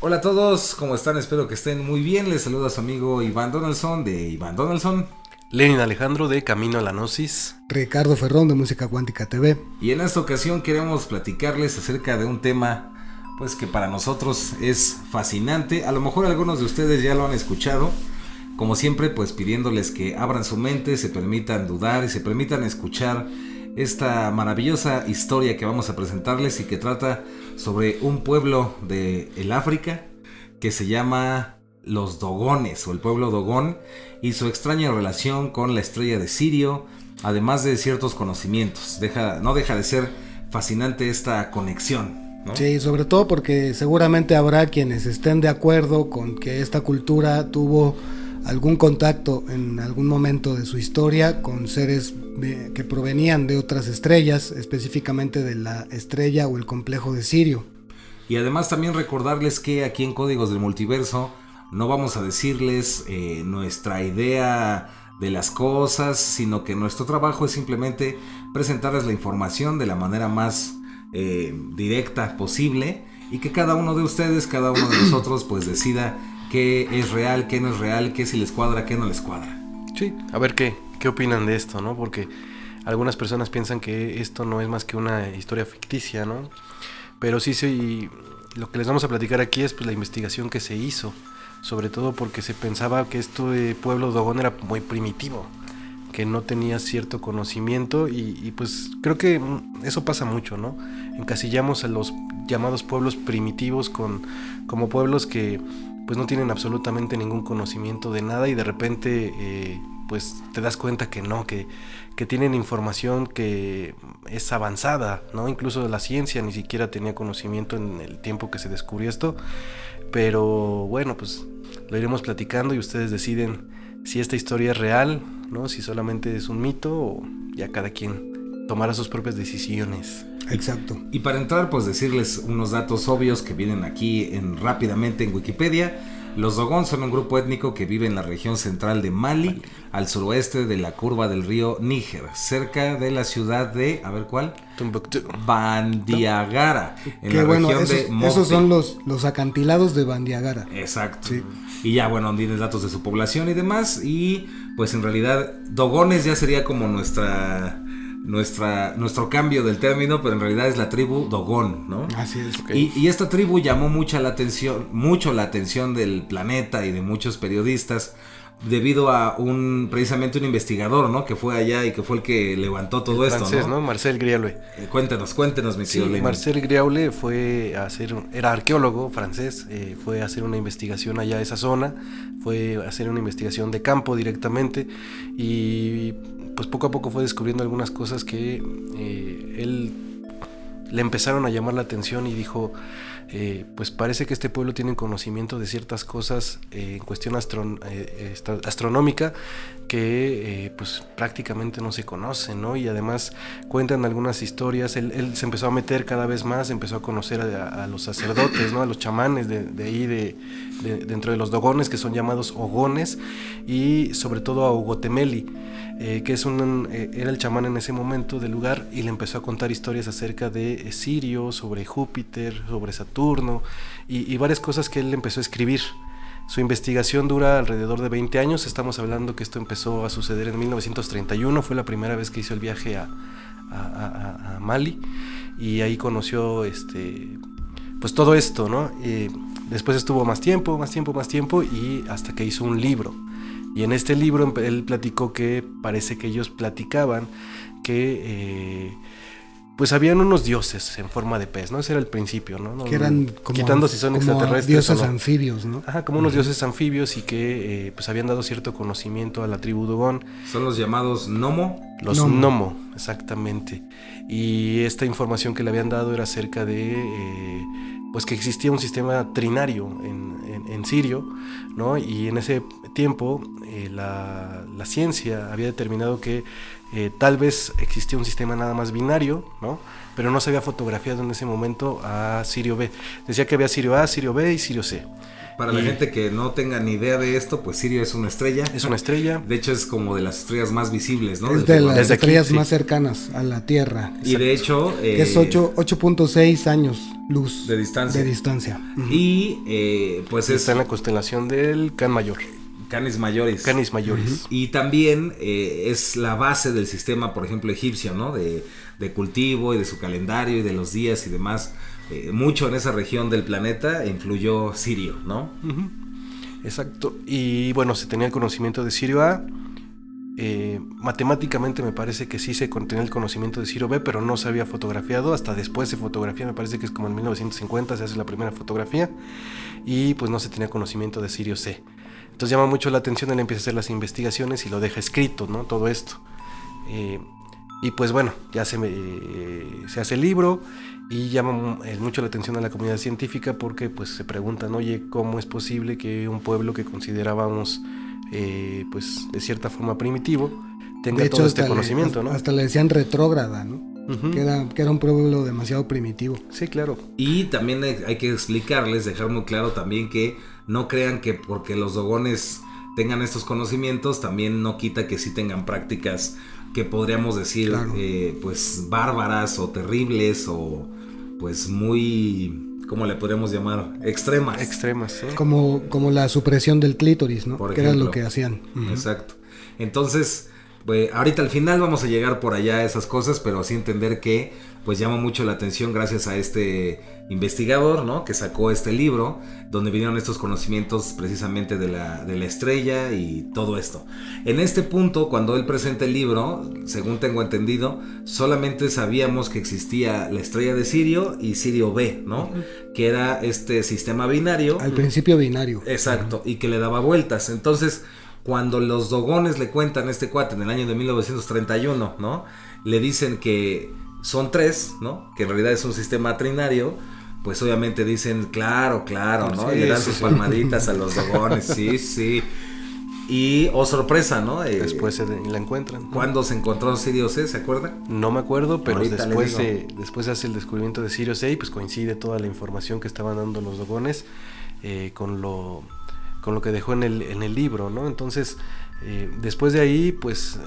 Hola a todos, ¿cómo están? Espero que estén muy bien. Les saluda a su amigo Iván Donaldson de Iván Donaldson. Lenin Alejandro de Camino a la Gnosis. Ricardo Ferrón de Música Cuántica TV. Y en esta ocasión queremos platicarles acerca de un tema pues que para nosotros es fascinante. A lo mejor algunos de ustedes ya lo han escuchado. Como siempre, pues pidiéndoles que abran su mente, se permitan dudar y se permitan escuchar esta maravillosa historia que vamos a presentarles y que trata sobre un pueblo del África que se llama los Dogones o el pueblo Dogón y su extraña relación con la estrella de Sirio, además de ciertos conocimientos. No deja de ser fascinante esta conexión, ¿no? Sí, sobre todo porque seguramente habrá quienes estén de acuerdo con que esta cultura tuvo algún contacto en algún momento de su historia con seres que provenían de otras estrellas, específicamente de la estrella o el complejo de Sirio. Y además también recordarles que aquí en Códigos del Multiverso no vamos a decirles nuestra idea de las cosas, sino que nuestro trabajo es simplemente presentarles la información de la manera más directa posible y que cada uno de ustedes, cada uno de nosotros pues decida qué es real, qué no es real, qué sí les cuadra, qué no les cuadra. Sí, a ver qué opinan de esto, ¿no? Porque algunas personas piensan que esto no es más que una historia ficticia, ¿no? Pero sí, lo que les vamos a platicar aquí es pues la investigación que se hizo, sobre todo porque se pensaba que este pueblo Dogón era muy primitivo, que no tenía cierto conocimiento y pues creo que eso pasa mucho, ¿no? Encasillamos a los llamados pueblos primitivos como pueblos que pues no tienen absolutamente ningún conocimiento de nada y de repente pues te das cuenta que no, que tienen información que es avanzada, ¿no? Incluso la ciencia ni siquiera tenía conocimiento en el tiempo que se descubrió esto, pero bueno, pues lo iremos platicando y ustedes deciden si esta historia es real, ¿no? Si solamente es un mito o ya cada quien tomará sus propias decisiones. Exacto. Y para entrar, pues decirles unos datos obvios que vienen aquí rápidamente en Wikipedia. Los Dogón son un grupo étnico que vive en la región central de Mali, al suroeste de la curva del río Níger, cerca de la ciudad de, a ver cuál, Tombuctú. Bandiagara, en Que la bueno, región de Mopti. esos son los acantilados de Bandiagara. Exacto. Sí. Y ya, bueno, tienes datos de su población y demás. Y pues en realidad, Dogones ya sería como nuestro cambio del término, pero en realidad es la tribu Dogón, ¿no? Así es. Okay. Y esta tribu llamó mucho la atención del planeta y de muchos periodistas debido a precisamente un investigador, ¿no? Que fue allá y que fue el que levantó todo esto, francés, ¿no? Marcel Griaule. Cuéntanos, mi querido Lenin. Marcel Griaule era arqueólogo francés, fue a hacer una investigación allá a esa zona, fue a hacer una investigación de campo directamente y pues poco a poco fue descubriendo algunas cosas que él le empezaron a llamar la atención y dijo, pues parece que este pueblo tiene conocimiento de ciertas cosas en cuestión astronómica que pues prácticamente no se conocen, ¿no? Y además cuentan algunas historias, él se empezó a meter cada vez más, empezó a conocer a los sacerdotes, ¿no? A los chamanes de ahí, dentro de los Dogones, que son llamados Ogones, y sobre todo a Ogotemeli, que era el chamán en ese momento del lugar, y le empezó a contar historias acerca de Sirio, sobre Júpiter, sobre Saturno y varias cosas que él empezó a escribir. Su investigación dura alrededor de 20 años, estamos hablando que esto empezó a suceder en 1931, fue la primera vez que hizo el viaje a Mali y ahí conoció pues todo esto, ¿no? Después estuvo más tiempo y hasta que hizo un libro. Y en este libro él platicó que parece que ellos platicaban que pues habían unos dioses en forma de pez, ¿no? Ese era el principio, ¿no? Que eran como, quitando si son como extraterrestres dioses o no. anfibios, ¿no? Ajá, como unos dioses anfibios y que pues habían dado cierto conocimiento a la tribu Dogón. Son los llamados Nomo. Los Nomo, exactamente. Y esta información que le habían dado era acerca de pues que existía un sistema trinario en Sirio, ¿no? Y en ese tiempo la ciencia había determinado que tal vez existía un sistema nada más binario, ¿no? Pero no se había fotografiado en ese momento a Sirio B. Decía que había Sirio A, Sirio B y Sirio C. Para la gente que no tenga ni idea de esto, pues Sirio es una estrella. Es una estrella. De hecho, es como de las estrellas más visibles, ¿no? Es de las Desde aquí, estrellas sí. más cercanas a la Tierra. Y de hecho... Es 8.6 años luz de distancia. Ujú. Y pues Está en la constelación del Can Mayor. Canis Majoris. Canis Majoris. Y también es la base del sistema, por ejemplo, egipcio, ¿no? De cultivo y de su calendario y de los días y demás. Mucho en esa región del planeta influyó Sirio, ¿no? Uh-huh. Exacto. Y bueno, se tenía el conocimiento de Sirio A. Matemáticamente me parece que sí se tenía el conocimiento de Sirio B, pero no se había fotografiado. Hasta después se fotografía, me parece que es como en 1950 se hace la primera fotografía. Y pues no se tenía conocimiento de Sirio C. Entonces llama mucho la atención, él empieza a hacer las investigaciones y lo deja escrito, ¿no? Todo esto. Y pues bueno, ya se hace el libro y llama mucho la atención a la comunidad científica porque pues se preguntan, oye, ¿cómo es posible que un pueblo que considerábamos pues de cierta forma primitivo tenga de hecho, todo este conocimiento, ¿no? Hasta le decían retrógrada, ¿no? Uh-huh. Que era un pueblo demasiado primitivo. Sí, claro. Y también hay que explicarles, dejar muy claro también que no crean que porque los dogones tengan estos conocimientos, también no quita que sí tengan prácticas que podríamos decir, claro, pues bárbaras o terribles o pues muy, ¿cómo le podríamos llamar? Extremas. Extremas, sí. Como la supresión del clítoris, ¿no? Por que ejemplo, era lo que hacían. Uh-huh. Exacto. Entonces, pues ahorita al final vamos a llegar por allá a esas cosas, pero así entender que pues llama mucho la atención gracias a este investigador, ¿no? Que sacó este libro donde vinieron estos conocimientos precisamente de la estrella y todo esto. En este punto, cuando él presenta el libro, según tengo entendido, solamente sabíamos que existía la estrella de Sirio y Sirio B, ¿no? Uh-huh. Que era este sistema binario. Al principio binario. Exacto, uh-huh. Y que le daba vueltas. Entonces, cuando los dogones le cuentan a este cuate en el año de 1931, ¿no? Le dicen que son 3, ¿no? Que en realidad es un sistema trinario. Pues obviamente dicen, claro, ¿no? Sí, y le dan sí, sus palmaditas a los dogones, sí. Y, oh sorpresa, ¿no? Después la encuentran. ¿Cuándo se encontró Sirio C? ¿Se acuerdan? No me acuerdo, pero después se hace el descubrimiento de Sirio C y pues coincide toda la información que estaban dando los dogones con lo que dejó en el libro, ¿no? Entonces, después de ahí, pues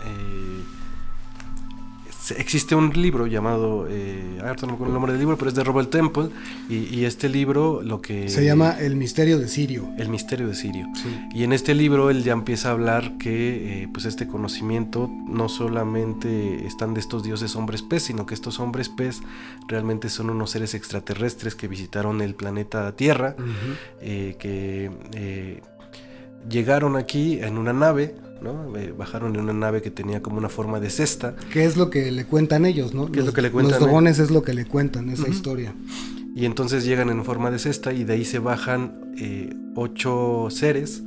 existe un libro llamado, ahorita no me acuerdo el nombre del libro, pero es de Robert Temple, y este libro lo que... Se llama El Misterio de Sirio. El Misterio de Sirio. Sí. Y en este libro él ya empieza a hablar que pues este conocimiento no solamente están de estos dioses hombres pez, sino que estos hombres pez realmente son unos seres extraterrestres que visitaron el planeta Tierra, uh-huh. Que llegaron aquí en una nave, ¿no? Bajaron en una nave que tenía como una forma de cesta. ¿Qué es lo que le cuentan ellos, no? ¿Qué es lo que le cuentan? Los dogones es lo que le cuentan, esa uh-huh. historia. Y entonces llegan en forma de cesta y de ahí se bajan 8 seres.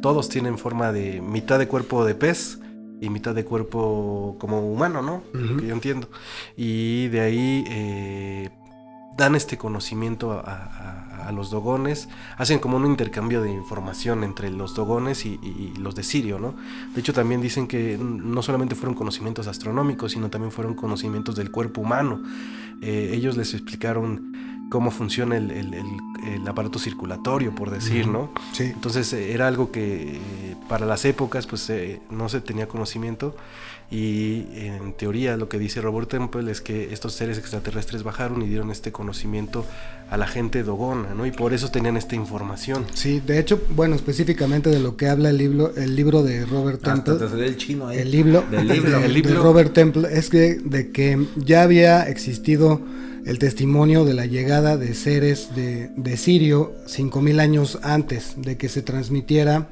Todos tienen forma de mitad de cuerpo de pez y mitad de cuerpo como humano, ¿no? Uh-huh. Que yo entiendo. Y de ahí dan este conocimiento a los dogones, hacen como un intercambio de información entre los dogones y los de Sirio, ¿no? De hecho también dicen que no solamente fueron conocimientos astronómicos, sino también fueron conocimientos del cuerpo humano. Ellos les explicaron cómo funciona el aparato circulatorio, por decir, ¿no? Sí. Entonces era algo que para las épocas pues no se tenía conocimiento. Y en teoría lo que dice Robert Temple es que estos seres extraterrestres bajaron y dieron este conocimiento a la gente dogona, ¿no? Y por eso tenían esta información. Sí, de hecho, bueno, específicamente de lo que habla el libro de Robert Temple. Hasta te salió el chino ahí. El libro de Robert Temple es que de que ya había existido el testimonio de la llegada de seres de Sirio 5,000 años antes de que se transmitiera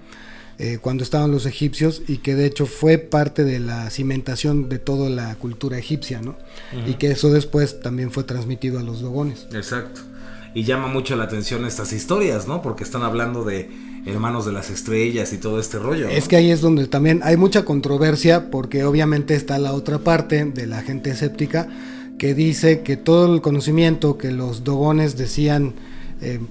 cuando estaban los egipcios, y que de hecho fue parte de la cimentación de toda la cultura egipcia, ¿no? Uh-huh. Y que eso después también fue transmitido a los dogones. Exacto. Y llama mucho la atención estas historias, ¿no? Porque están hablando de hermanos de las estrellas y todo este rollo, ¿no? Es que ahí es donde también hay mucha controversia, porque obviamente está la otra parte de la gente escéptica que dice que todo el conocimiento que los dogones decían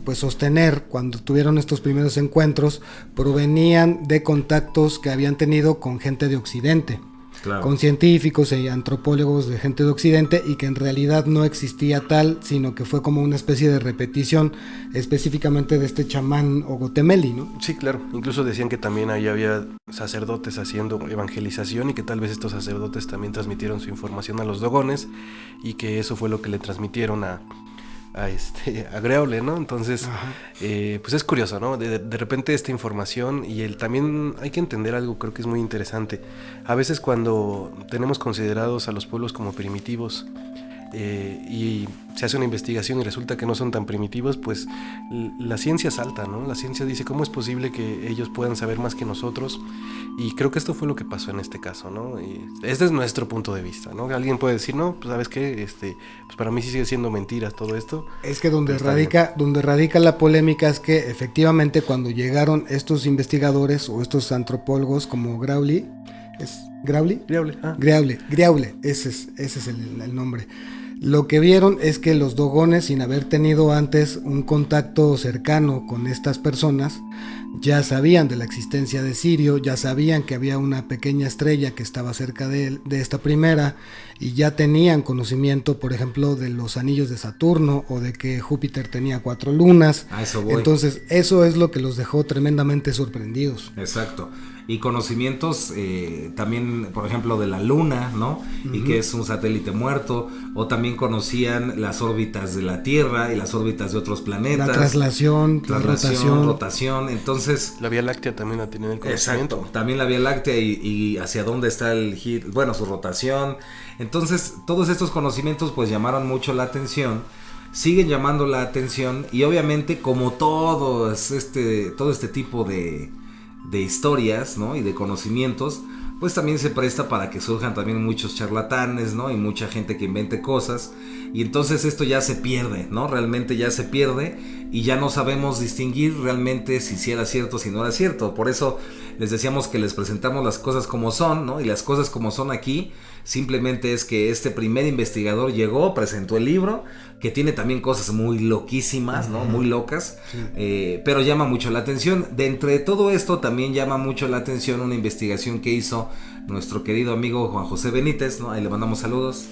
pues sostener cuando tuvieron estos primeros encuentros provenían de contactos que habían tenido con gente de Occidente. Claro. con científicos y antropólogos de gente de Occidente, y que en realidad no existía tal, sino que fue como una especie de repetición específicamente de este chamán Ogotemeli, ¿no? Sí, claro. Incluso decían que también ahí había sacerdotes haciendo evangelización y que tal vez estos sacerdotes también transmitieron su información a los dogones y que eso fue lo que le transmitieron a Greole, ¿no? Entonces, pues es curioso, ¿no? De repente esta información y también hay que entender algo, creo que es muy interesante. A veces cuando tenemos considerados a los pueblos como primitivos y se hace una investigación y resulta que no son tan primitivos, pues la ciencia salta, ¿no? La ciencia dice cómo es posible que ellos puedan saber más que nosotros, y creo que esto fue lo que pasó en este caso, ¿no? Y este es nuestro punto de vista, ¿no? Alguien puede decir, no, pues ¿sabes qué? Pues para mí sí sigue siendo mentiras todo esto. Es que donde radica la polémica es que efectivamente cuando llegaron estos investigadores o estos antropólogos como Grauli, ¿es Grauli? Greule, ese es el nombre. Lo que vieron es que los dogones, sin haber tenido antes un contacto cercano con estas personas, ya sabían de la existencia de Sirio, ya sabían que había una pequeña estrella que estaba cerca de esta primera, y ya tenían conocimiento, por ejemplo, de los anillos de Saturno o de que Júpiter tenía 4 lunas. A eso voy. Entonces, eso es lo que los dejó tremendamente sorprendidos. Exacto. Y conocimientos también, por ejemplo, de la Luna, ¿no? Uh-huh. Y que es un satélite muerto. O también conocían las órbitas de la Tierra y las órbitas de otros planetas. La traslación, rotación. Entonces, la Vía Láctea también la tienen el conocimiento. Exacto. También la Vía Láctea y hacia dónde está su rotación. Entonces, todos estos conocimientos pues llamaron mucho la atención. Siguen llamando la atención. Y obviamente, como todo este tipo de historias, ¿no? Y de conocimientos, pues también se presta para que surjan también muchos charlatanes, ¿no? Y mucha gente que invente cosas, y entonces esto ya se pierde, ¿no? Realmente ya se pierde y ya no sabemos distinguir realmente si era cierto o si no era cierto. Por eso les decíamos que les presentamos las cosas como son, ¿no? Y las cosas como son aquí simplemente es que este primer investigador llegó, presentó el libro, que tiene también cosas muy loquísimas, ¿no? Muy locas, sí. Pero llama mucho la atención. De entre todo esto también llama mucho la atención una investigación que hizo nuestro querido amigo Juan José Benítez, ¿no? Ahí le mandamos saludos.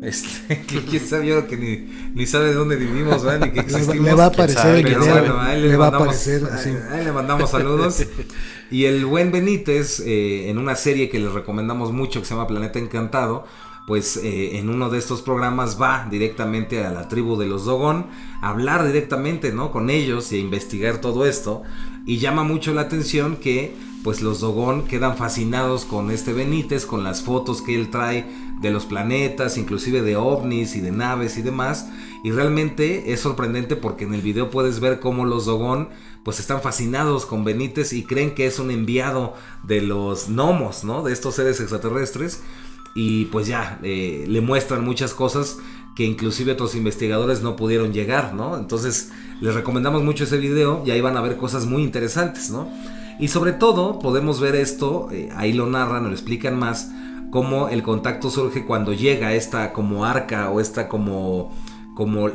Que quién sabe, yo que ni sabe de dónde vivimos, ¿verdad? Ni que existimos. Le va a aparecer el video. Bueno, ahí le mandamos saludos. Y el buen Benítez, en una serie que les recomendamos mucho que se llama Planeta Encantado, pues en uno de estos programas va directamente a la tribu de los Dogon a hablar directamente, ¿no? Con ellos y a investigar todo esto. Y llama mucho la atención que pues los Dogon quedan fascinados con este Benítez, con las fotos que él trae de los planetas, inclusive de ovnis y de naves y demás. Y realmente es sorprendente porque en el video puedes ver cómo los Dogon pues están fascinados con Benítez y creen que es un enviado de los gnomos, ¿no? De estos seres extraterrestres. Y pues ya le muestran muchas cosas que inclusive otros investigadores no pudieron llegar, ¿no? Entonces les recomendamos mucho ese video y ahí van a ver cosas muy interesantes, ¿no? Y sobre todo podemos ver esto, ahí lo narran o lo explican más, cómo el contacto surge cuando llega esta como arca o esta como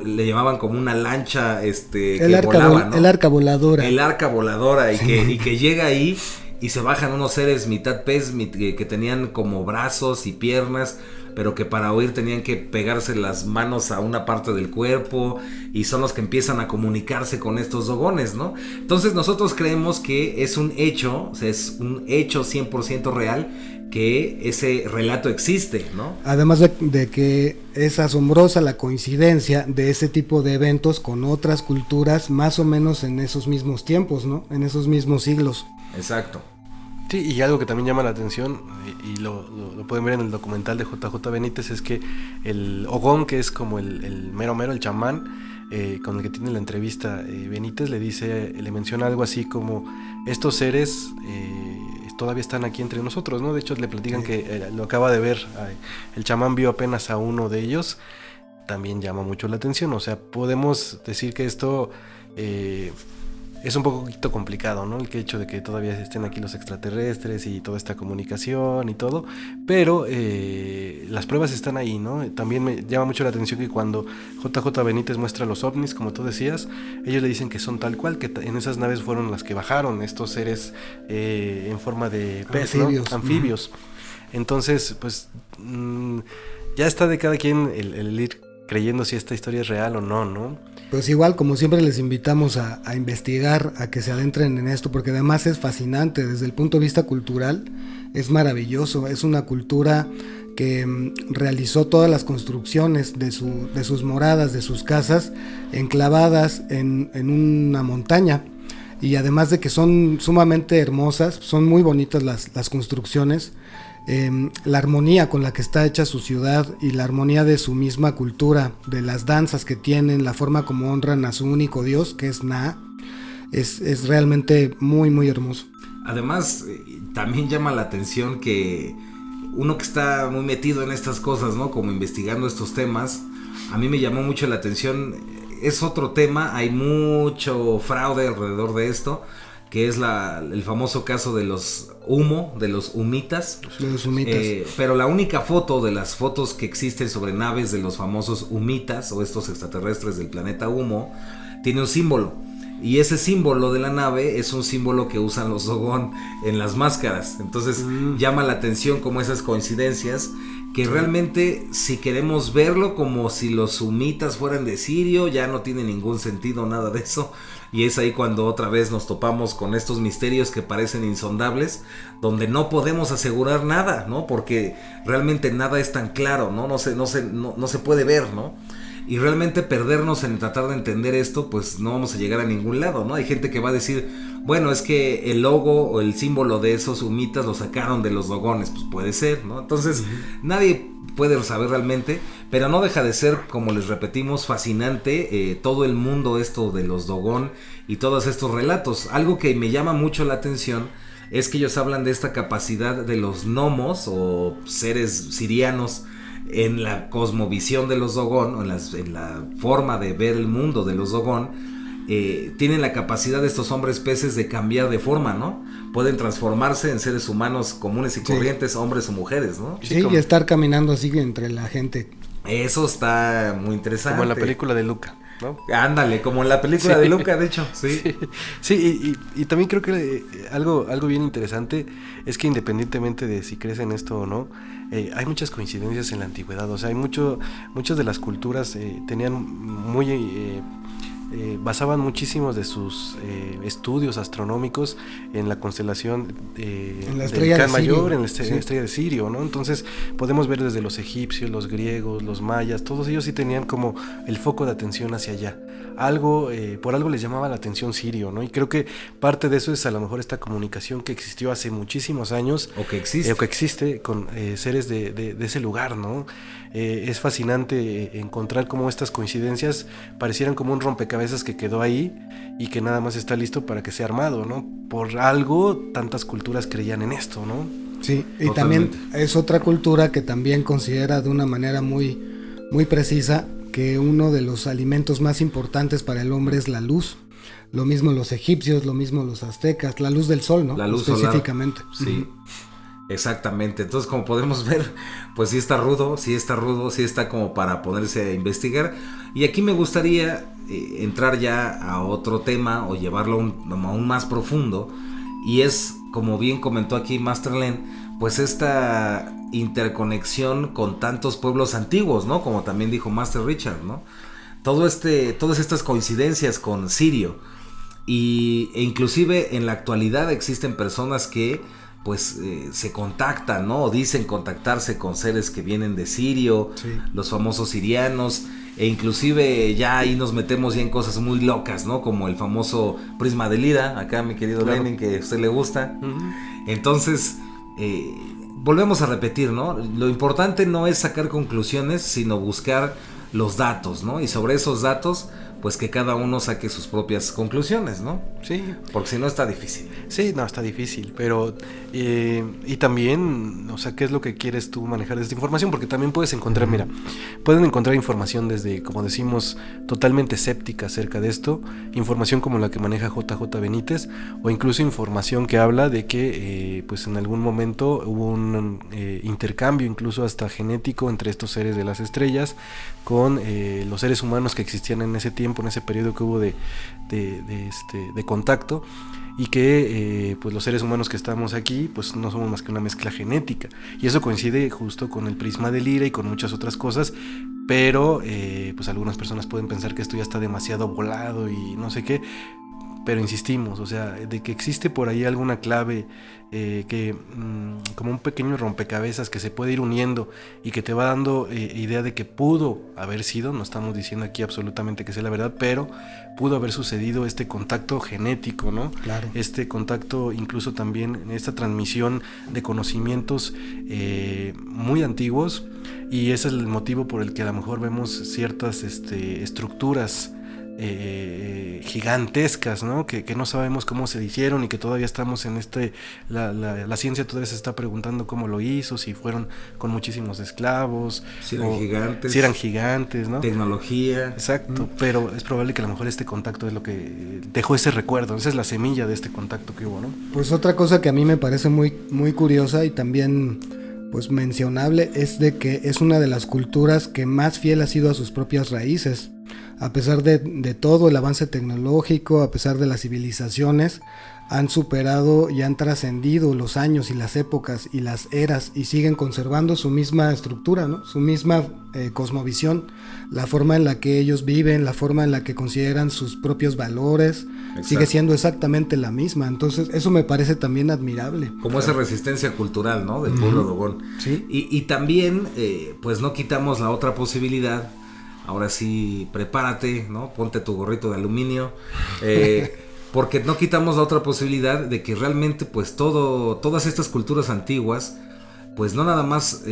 le llamaban como una lancha que volaba, ¿no? El arca voladora. El arca voladora y que llega ahí y se bajan unos seres mitad pez que tenían como brazos y piernas, pero que para oír tenían que pegarse las manos a una parte del cuerpo, y son los que empiezan a comunicarse con estos dogones, ¿no? Entonces nosotros creemos que es un hecho, o sea, es un hecho 100% real, que ese relato existe, ¿no? Además de que es asombrosa la coincidencia de ese tipo de eventos con otras culturas más o menos en esos mismos tiempos, ¿no? En esos mismos siglos. Exacto. Sí, y algo que también llama la atención, y lo pueden ver en el documental de JJ Benítez, es que el Ogón, que es como el mero, el chamán, con el que tiene la entrevista, Benítez le menciona algo así como, estos seres todavía están aquí entre nosotros, ¿no? De hecho le platican que lo acaba de ver, el chamán vio apenas a uno de ellos. También llama mucho la atención, o sea, podemos decir que esto es un poquito complicado, ¿no? El hecho de que todavía estén aquí los extraterrestres y toda esta comunicación y todo, pero las pruebas están ahí, ¿no? También me llama mucho la atención que cuando JJ Benítez muestra los ovnis, como tú decías, ellos le dicen que son tal cual, que en esas naves fueron las que bajaron estos seres en forma de pez, anfibios, ¿no? Anfibios. Entonces, pues ya está de cada quien el ir creyendo si esta historia es real o no, ¿no? Pues igual, como siempre, les invitamos a investigar, a que se adentren en esto, porque además es fascinante desde el punto de vista cultural, es maravilloso, es una cultura que realizó todas las construcciones de sus moradas, de sus casas, enclavadas en una montaña, y además de que son sumamente hermosas, son muy bonitas las construcciones, la armonía con la que está hecha su ciudad y la armonía de su misma cultura, de las danzas que tienen, la forma como honran a su único dios, que es Na, es realmente muy, muy hermoso. Además, también llama la atención que uno que está muy metido en estas cosas, ¿no? Como investigando estos temas, a mí me llamó mucho la atención, es otro tema, hay mucho fraude alrededor de esto, que es el famoso caso de los de los humitas. Los humitas. Pero la única foto de las fotos que existen sobre naves de los famosos humitas o estos extraterrestres del planeta Humo tiene un símbolo. Y ese símbolo de la nave es un símbolo que usan los Dogon en las máscaras. Entonces llama la atención como esas coincidencias que realmente, si queremos verlo como si los humitas fueran de Sirio, ya no tiene ningún sentido nada de eso. Y es ahí cuando otra vez nos topamos con estos misterios que parecen insondables, donde no podemos asegurar nada, ¿no? Porque realmente nada es tan claro, ¿no? No se puede ver, ¿no? Y realmente perdernos en tratar de entender esto, pues no vamos a llegar a ningún lado, ¿no? Hay gente que va a decir, bueno, es que el logo o el símbolo de esos humitas lo sacaron de los dogones, pues puede ser, ¿no? Entonces, nadie puede saber realmente, pero no deja de ser, como les repetimos, fascinante todo el mundo esto de los Dogon y todos estos relatos. Algo que me llama mucho la atención es que ellos hablan de esta capacidad de los gnomos o seres sirianos en la cosmovisión de los Dogon, o en la forma de ver el mundo de los Dogon. Tienen la capacidad de estos hombres peces de cambiar de forma, ¿no? Pueden transformarse en seres humanos comunes y corrientes, hombres o mujeres, ¿no? Sí, y estar caminando así entre la gente. Eso está muy interesante. Como en la película de Luca, ¿no? Ándale, como en la película de Luca, de hecho. Sí, y también creo que algo bien interesante es que independientemente de si crees en esto o no, hay muchas coincidencias en la antigüedad. O sea, hay muchas de las culturas tenían basaban muchísimos de sus estudios astronómicos en la constelación en la del Can Mayor, en la sí. estrella de Sirio, ¿no? Entonces podemos ver desde los egipcios, los griegos, los mayas, todos ellos sí tenían como el foco de atención hacia allá. Por algo les llamaba la atención Sirio, ¿no? Y creo que parte de eso es a lo mejor esta comunicación que existió hace muchísimos años. O que existe con seres de ese lugar, ¿no? Es fascinante encontrar cómo estas coincidencias parecieran como un rompecabezas que quedó ahí y que nada más está listo para que sea armado, ¿no? Por algo tantas culturas creían en esto, ¿no? Sí, y totalmente. También es otra cultura que también considera de una manera muy, muy precisa que uno de los alimentos más importantes para el hombre es la luz. Lo mismo los egipcios, lo mismo los aztecas, la luz del sol, ¿no? La luz específicamente. Solar. Sí. Exactamente, entonces como podemos ver, pues sí está rudo, sí está como para ponerse a investigar. Y aquí me gustaría entrar ya a otro tema o llevarlo aún más profundo, y es, como bien comentó aquí Master Len, pues esta interconexión con tantos pueblos antiguos, ¿no? Como también dijo Master Richard, ¿no? Todas estas coincidencias con Sirio, e inclusive en la actualidad existen personas que pues se contactan, ¿no? O dicen contactarse con seres que vienen de Sirio, sí. Los famosos sirianos, e inclusive ya ahí nos metemos ya en cosas muy locas, ¿no? Como el famoso prisma de Lira, acá mi querido claro. Lenin, que a usted le gusta. Uh-huh. Entonces, volvemos a repetir, ¿no? Lo importante no es sacar conclusiones, sino buscar los datos, ¿no? Y sobre esos datos, pues que cada uno saque sus propias conclusiones, ¿no? Sí. Porque si no está difícil. Sí, no, está difícil, pero y también, o sea, ¿qué es lo que quieres tú manejar de esta información? Porque también puedes encontrar, pueden encontrar información desde, como decimos, totalmente escéptica acerca de esto, información como la que maneja JJ Benítez, o incluso información que habla de que, pues en algún momento hubo un intercambio, incluso hasta genético, entre estos seres de las estrellas, con los seres humanos que existían en ese tiempo, tiempo, en ese periodo que hubo de contacto, y que pues los seres humanos que estamos aquí pues no somos más que una mezcla genética, y eso coincide justo con el prisma de Lyra y con muchas otras cosas, pero pues algunas personas pueden pensar que esto ya está demasiado volado y no sé qué. Pero insistimos, o sea, de que existe por ahí alguna clave como un pequeño rompecabezas que se puede ir uniendo y que te va dando idea de que pudo haber sido, no estamos diciendo aquí absolutamente que sea la verdad, pero pudo haber sucedido este contacto genético, ¿no? Claro. Este contacto, incluso también esta transmisión de conocimientos muy antiguos, y ese es el motivo por el que a lo mejor vemos ciertas estructuras gigantescas, ¿no? Que no sabemos cómo se hicieron y que todavía estamos en la ciencia todavía se está preguntando cómo lo hizo, si fueron con muchísimos esclavos, si eran gigantes, ¿no? Tecnología. Exacto, pero es probable que a lo mejor este contacto es lo que dejó ese recuerdo, esa es la semilla de este contacto que hubo, ¿no? Pues otra cosa que a mí me parece muy, muy curiosa y también pues mencionable es de que es una de las culturas que más fiel ha sido a sus propias raíces. A pesar de todo el avance tecnológico, a pesar de las civilizaciones, han superado y han trascendido los años y las épocas y las eras y siguen conservando su misma estructura, ¿no? Su misma cosmovisión, la forma en la que ellos viven, la forma en la que consideran sus propios valores. Exacto. Sigue siendo exactamente la misma. Entonces eso me parece también admirable. Como esa resistencia cultural, ¿no? Del pueblo Dogón. Sí. Y también pues no quitamos la otra posibilidad. Ahora sí, prepárate, ¿no? Ponte tu gorrito de aluminio, porque no quitamos la otra posibilidad de que realmente, pues todas estas culturas antiguas, pues no nada más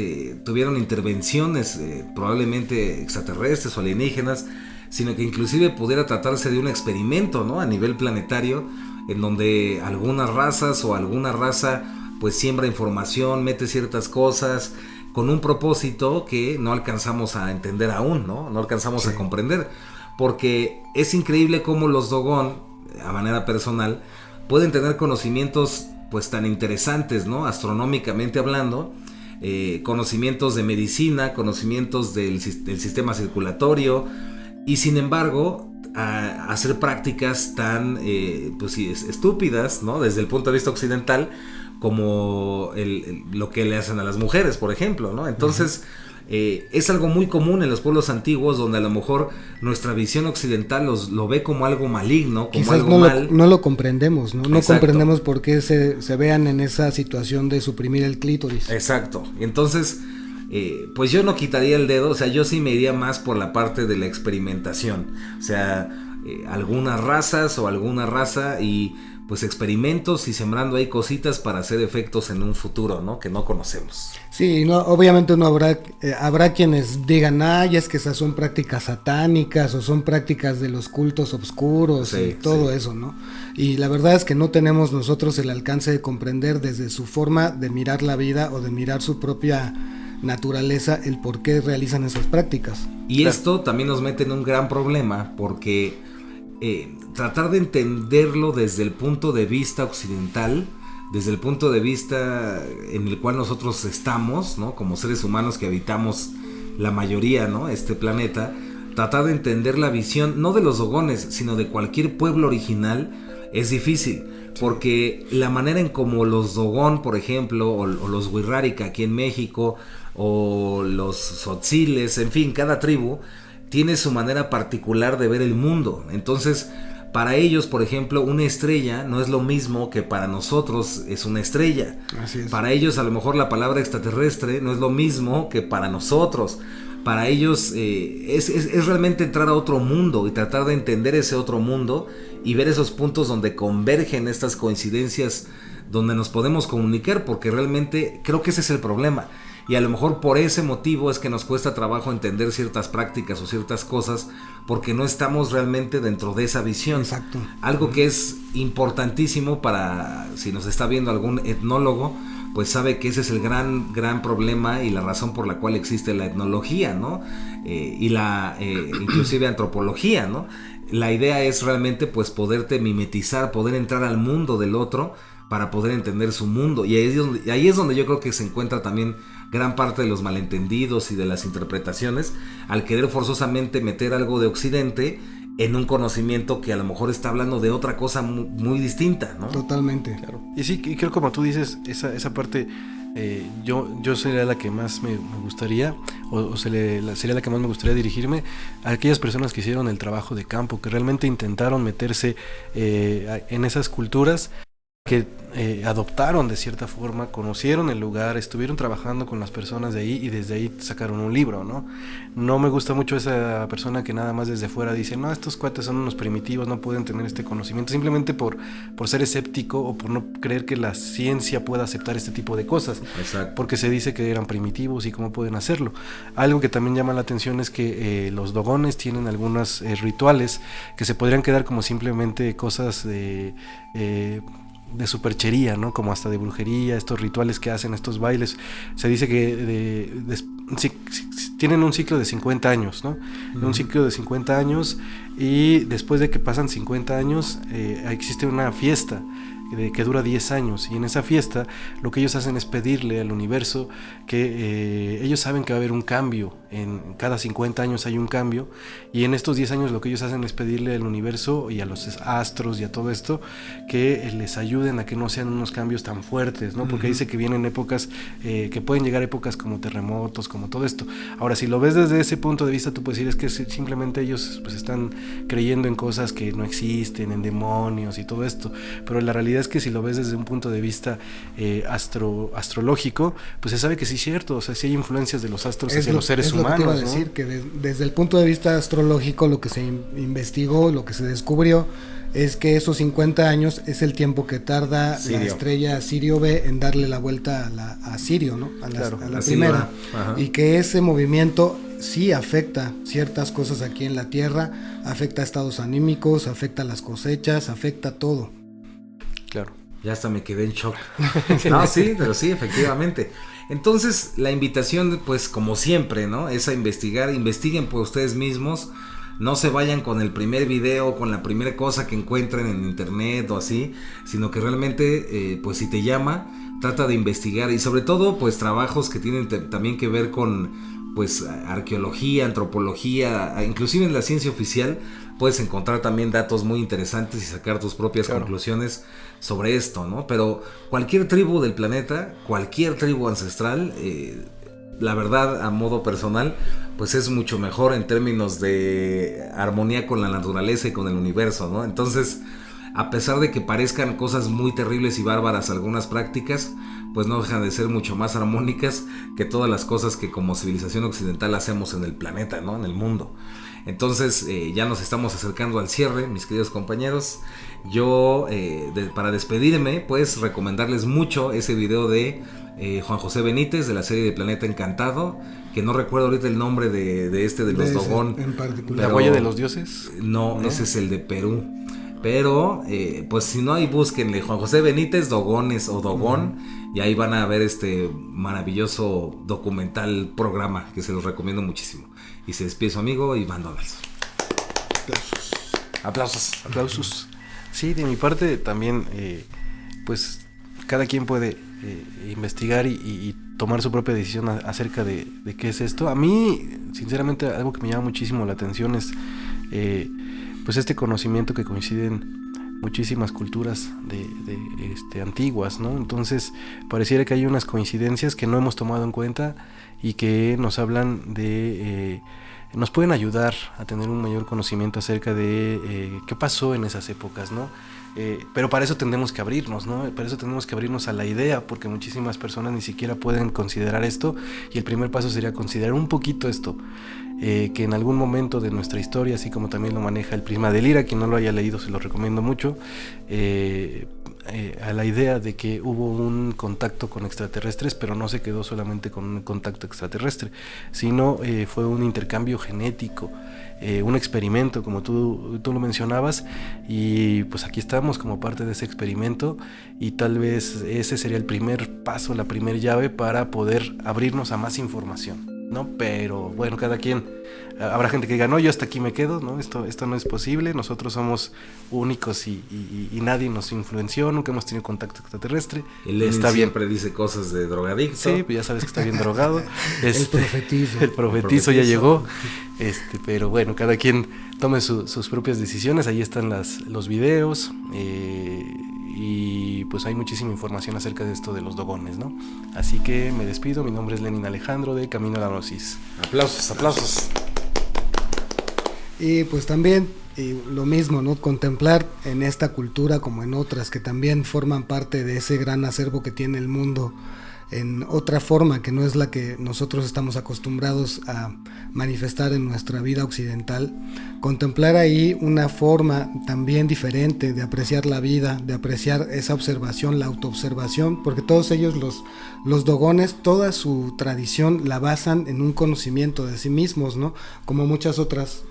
tuvieron intervenciones probablemente extraterrestres o alienígenas, sino que inclusive pudiera tratarse de un experimento, ¿no? A nivel planetario, en donde algunas razas o alguna raza, pues siembra información, mete ciertas cosas con un propósito que no alcanzamos a entender aún, ¿no? No alcanzamos a comprender, porque es increíble cómo los Dogón, a manera personal, pueden tener conocimientos pues tan interesantes, ¿no? Astronómicamente hablando, conocimientos de medicina, conocimientos del sistema circulatorio, y sin embargo hacer prácticas tan pues sí, estúpidas, ¿no? Desde el punto de vista occidental, como lo que le hacen a las mujeres, por ejemplo, ¿no? Entonces, es algo muy común en los pueblos antiguos, donde a lo mejor nuestra visión occidental lo ve como algo maligno, como quizás algo mal. No lo comprendemos, ¿no? No Exacto. comprendemos por qué se vean en esa situación de suprimir el clítoris. Exacto. Entonces, pues yo no quitaría el dedo, o sea, yo sí me iría más por la parte de la experimentación. O sea, algunas razas o alguna raza y pues experimentos y sembrando ahí cositas para hacer efectos en un futuro, ¿no? Que no conocemos. Sí, no, obviamente no habrá quienes digan, ya es que esas son prácticas satánicas o son prácticas de los cultos oscuros y todo eso, ¿no? Y la verdad es que no tenemos nosotros el alcance de comprender desde su forma de mirar la vida o de mirar su propia naturaleza el por qué realizan esas prácticas. Y esto también nos mete en un gran problema, porque tratar de entenderlo desde el punto de vista occidental, desde el punto de vista en el cual nosotros estamos, ¿no? Como seres humanos que habitamos la mayoría, ¿no? Este planeta, tratar de entender la visión no de los Dogones, sino de cualquier pueblo original es difícil, porque la manera en como los Dogón, por ejemplo, o los Wixárika aquí en México, o los Tzotziles, en fin, cada tribu tiene su manera particular de ver el mundo. Entonces, para ellos, por ejemplo, una estrella no es lo mismo que para nosotros es una estrella. Así es. Para ellos, a lo mejor la palabra extraterrestre no es lo mismo que para nosotros. Para ellos es realmente entrar a otro mundo y tratar de entender ese otro mundo y ver esos puntos donde convergen estas coincidencias, donde nos podemos comunicar, porque realmente creo que ese es el problema. Y a lo mejor por ese motivo es que nos cuesta trabajo entender ciertas prácticas o ciertas cosas, porque no estamos realmente dentro de esa visión. Exacto. Algo que es importantísimo para, si nos está viendo algún etnólogo, pues sabe que ese es el gran problema y la razón por la cual existe la etnología, ¿no? Y la inclusive antropología, ¿no? La idea es realmente pues poderte mimetizar, poder entrar al mundo del otro para poder entender su mundo. Y ahí es donde yo creo que se encuentra también gran parte de los malentendidos y de las interpretaciones, al querer forzosamente meter algo de Occidente en un conocimiento que a lo mejor está hablando de otra cosa muy distinta, ¿no? Totalmente. Claro. Y sí, y creo como tú dices, esa parte yo sería la que más me gustaría, sería la que más me gustaría dirigirme a aquellas personas que hicieron el trabajo de campo, que realmente intentaron meterse en esas culturas, que adoptaron de cierta forma, conocieron el lugar, estuvieron trabajando con las personas de ahí y desde ahí sacaron un libro, ¿no? No me gusta mucho esa persona que nada más desde fuera dice, no, estos cuates son unos primitivos, no pueden tener este conocimiento, simplemente por ser escéptico o por no creer que la ciencia pueda aceptar este tipo de cosas. Exacto. Porque se dice que eran primitivos y cómo pueden hacerlo. Algo que también llama la atención es que los dogones tienen algunos rituales que se podrían quedar como simplemente cosas de superchería, ¿no? Como hasta de brujería, estos rituales que hacen, estos bailes. Se dice que tienen un ciclo de 50 años, ¿no? Un ciclo de 50 años, y después de que pasan 50 años existe una fiesta que dura 10 años, y en esa fiesta lo que ellos hacen es pedirle al universo que ellos saben que va a haber un cambio, en cada 50 años hay un cambio, y en estos 10 años lo que ellos hacen es pedirle al universo y a los astros y a todo esto que les ayuden a que no sean unos cambios tan fuertes, ¿no? Porque dice que vienen épocas, que pueden llegar épocas como terremotos, como todo esto. Ahora, si lo ves desde ese punto de vista, tú puedes decir, es que simplemente ellos pues están creyendo en cosas que no existen, en demonios y todo esto, pero la realidad es que si lo ves desde un punto de vista astrológico, pues se sabe que sí es cierto, o sea, sí hay influencias de los astros hacia los seres humanos. Es lo que te iba a ¿no? decir, que desde el punto de vista astrológico, lo que se investigó, lo que se descubrió, es que esos 50 años es el tiempo que tarda Sirio. la estrella Sirio B en darle la vuelta a Sirio, ¿no? A la primera. Y que ese movimiento sí afecta ciertas cosas aquí en la Tierra, afecta estados anímicos, afecta las cosechas, afecta todo. Claro. Ya hasta me quedé en shock. No, sí, pero sí, efectivamente. Entonces, la invitación, pues, como siempre, ¿no? Es a investigar. Investiguen por ustedes mismos. No se vayan con el primer video, con la primera cosa que encuentren en internet o así, sino que realmente, pues, si te llama, trata de investigar. Y sobre todo, pues, trabajos que tienen también que ver con, pues, arqueología, antropología, inclusive en la ciencia oficial. Puedes encontrar también datos muy interesantes y sacar tus propias conclusiones sobre esto, ¿no? Pero cualquier tribu del planeta, cualquier tribu ancestral, la verdad, a modo personal, pues es mucho mejor en términos de armonía con la naturaleza y con el universo, ¿no? Entonces, a pesar de que parezcan cosas muy terribles y bárbaras algunas prácticas, pues no dejan de ser mucho más armónicas que todas las cosas que como civilización occidental hacemos en el planeta, ¿no? En el mundo. Entonces ya nos estamos acercando al cierre, mis queridos compañeros. Yo, para despedirme, pues recomendarles mucho ese video de Juan José Benítez, de la serie de Planeta Encantado, que no recuerdo ahorita el nombre de los Dogón. En particular. ¿La huella de los dioses? No, ese es el de Perú. Pero, pues si no, ahí búsquenle Juan José Benítez, Dogones o Dogón, y ahí van a ver este maravilloso documental programa que se los recomiendo muchísimo. Y se despide su amigo Iván Donaldson. Aplausos. Sí, de mi parte también, pues cada quien puede investigar y tomar su propia decisión acerca de qué es esto. A mí, sinceramente, algo que me llama muchísimo la atención es pues este conocimiento que coinciden muchísimas culturas de antiguas, ¿no? Entonces pareciera que hay unas coincidencias que no hemos tomado en cuenta y que nos hablan de nos pueden ayudar a tener un mayor conocimiento acerca de qué pasó en esas épocas, ¿no? Pero para eso tenemos que abrirnos, ¿no? Para eso tenemos que abrirnos a la idea, porque muchísimas personas ni siquiera pueden considerar esto, y el primer paso sería considerar un poquito esto, que en algún momento de nuestra historia, así como también lo maneja el Prisma de Lira, quien no lo haya leído se lo recomiendo mucho, a la idea de que hubo un contacto con extraterrestres, pero no se quedó solamente con un contacto extraterrestre, sino fue un intercambio genético, un experimento, como tú lo mencionabas, y pues aquí estamos como parte de ese experimento, y tal vez ese sería el primer paso, la primera llave para poder abrirnos a más información. ¿no? Pero bueno, cada quien, habrá gente que diga, no, yo hasta aquí me quedo, ¿no? Esto no es posible, nosotros somos únicos y nadie nos influenció, nunca hemos tenido contacto extraterrestre. El Lenin está bien. siempre dice cosas de drogadicto. Sí, pues ya sabes que está bien drogado. El profetizo ya llegó. Pero bueno, cada quien tome sus propias decisiones. Ahí están los videos. Y pues hay muchísima información acerca de esto de los dogones, ¿no? Así que me despido. Mi nombre es Lenin Alejandro de Camino a la Gnosis. Aplausos. Y pues también lo mismo, ¿no? Contemplar en esta cultura como en otras que también forman parte de ese gran acervo que tiene el mundo en otra forma que no es la que nosotros estamos acostumbrados a manifestar en nuestra vida occidental, contemplar ahí una forma también diferente de apreciar la vida, de apreciar esa observación, la autoobservación, porque todos ellos, los dogones, toda su tradición la basan en un conocimiento de sí mismos, ¿no? Como muchas otras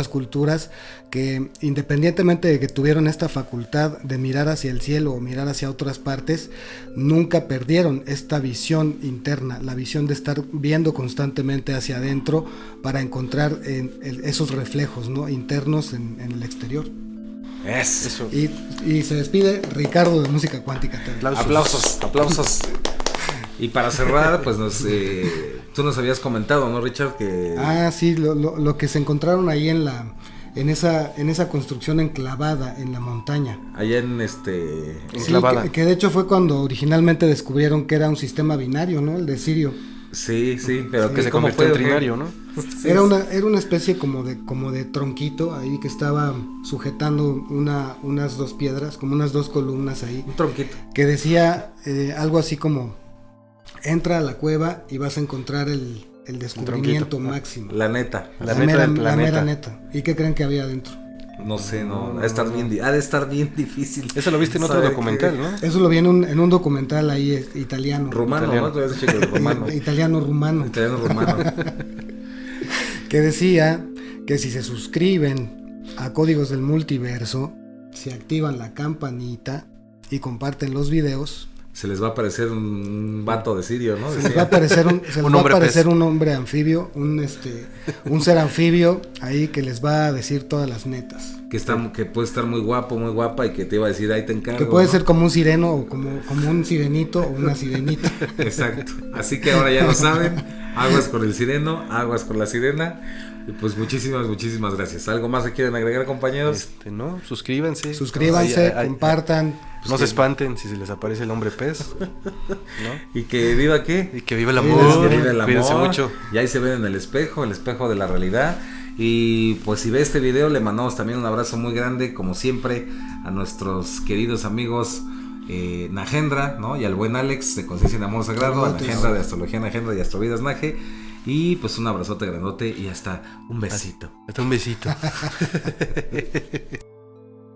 culturas que, independientemente de que tuvieron esta facultad de mirar hacia el cielo o mirar hacia otras partes, nunca perdieron esta visión interna, la visión de estar viendo constantemente hacia adentro para encontrar esos reflejos, ¿no? Internos en el exterior. Eso. Y se despide Ricardo de Música Cuántica. Aplausos. Y para cerrar, pues tú nos habías comentado, ¿no, Richard? Que... sí, lo que se encontraron ahí en esa construcción enclavada en la montaña. Allá en enclavada. Que de hecho fue cuando originalmente descubrieron que era un sistema binario, ¿no? El de Sirio. Sí, pero que se convirtió en trinario, ¿no? Era una especie como de tronquito ahí que estaba sujetando unas dos piedras, como unas dos columnas ahí. Un tronquito. Que decía algo así como: entra a la cueva y vas a encontrar el descubrimiento máximo. La neta. La mera neta. ¿Y qué creen que había adentro? No sé, ha de estar bien difícil. Eso lo viste en otro documental, ¿no? Eso lo vi en un documental ahí italiano. Rumano, ¿no? Rumano. Italiano-rumano. Que decía que si se suscriben a Códigos del Multiverso, si activan la campanita y comparten los videos, se les va a aparecer un vato de Sirio, ¿no? Se les va a aparecer un hombre anfibio, un ser anfibio ahí que les va a decir todas las netas. Que puede estar muy guapo, muy guapa y que te iba a decir, ahí te encargo. Que puede ser como un sireno o como un sirenito o una sirenita. Exacto. Así que ahora ya lo saben. Aguas con el sireno, aguas con la sirena. Y pues muchísimas gracias. ¿Algo más que quieren agregar, compañeros? No, suscríbanse, compartan. No se espanten si se les aparece el hombre pez, ¿no? ¿Y que viva qué? Y que viva el amor. Cuídense mucho. Y ahí se ven en el espejo de la realidad. Y pues si ve este video, le mandamos también un abrazo muy grande, como siempre, a nuestros queridos amigos Nagendra, ¿no? Y al buen Alex de Conciencia en Amor Sagrado, a Nagendra de Astrología Nagendra y Astrovidas Naje. Y pues un abrazote grandote y hasta un besito. Hasta un besito.